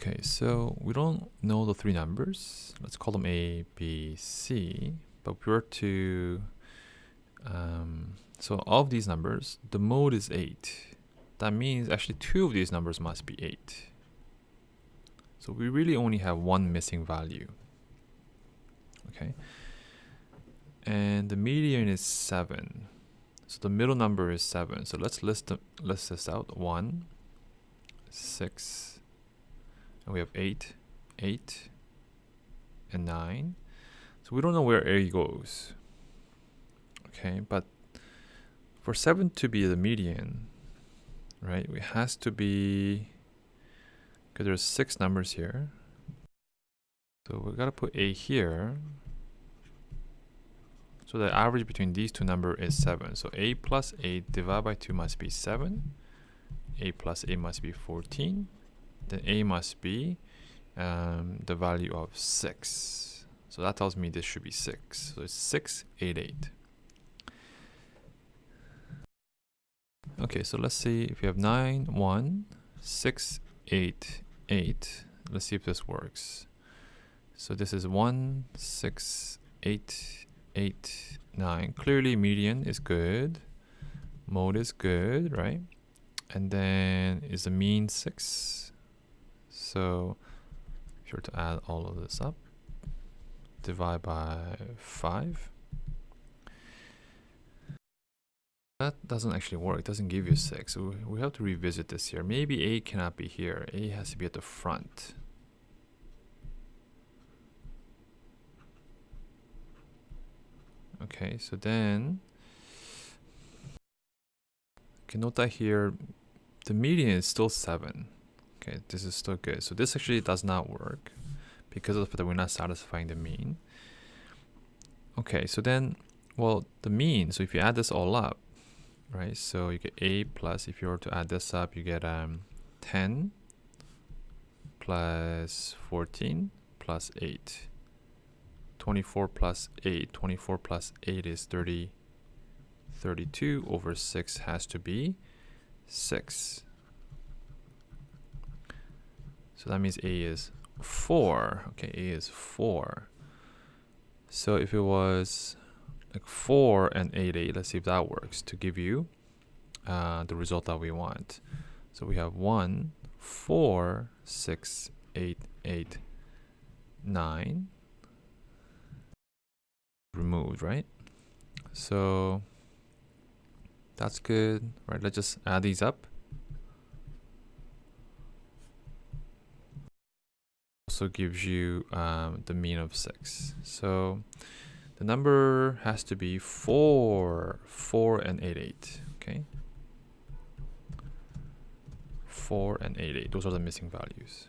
Okay, so we don't know the three numbers. Let's call them A, B, C. But if we were to, so of these numbers, the mode is 8. That means actually two of these numbers must be 8. So we really only have one missing value. Okay. And the median is 7. So the middle number is 7. So let's list this out. 1, 6, and we have 8, 8, and 9. So we don't know where A goes. Okay, but for 7 to be the median, right, it has to be, because there's 6 numbers here. So we gotta put A here. So the average between these two numbers is 7. So A plus 8 divided by 2 must be 7. A plus 8 must be 14. Then A must be the value of 6. So that tells me this should be 6. So it's 6, 8, 8. Okay, so let's see if you have 9, 1, 6, 8, 8. Let's see if this works. So this is 1, 6, 8, 8, 9. Clearly median is good. Mode is good, right? And then is the mean 6. So if you were to add all of this up, divide by 5. That doesn't actually work. It doesn't give you 6. So we have to revisit this here. Maybe A cannot be here. A has to be at the front. Okay, so then, okay, note that here, the median is still 7. Okay, this is still good. So this actually does not work because of the fact that we're not satisfying the mean. Okay, so then, well, the mean, so if you add this all up, right, so you get A plus, if you were to add this up, you get 10 plus 14 plus 8. 24 plus 8. 24 plus 8 is 30. 32 over 6 has to be 6. So that means A is 4. Okay, A is 4. So if it was like 4 and 8, 8, let's see if that works to give you the result that we want. So we have 1, 4, 6, 8, 8, 9. Removed, right? So that's good, right? Let's just add these up. Also gives you the mean of 6. So the number has to be 4, 4 and 8, 8. Okay, 4 and 8, 8. Those are the missing values.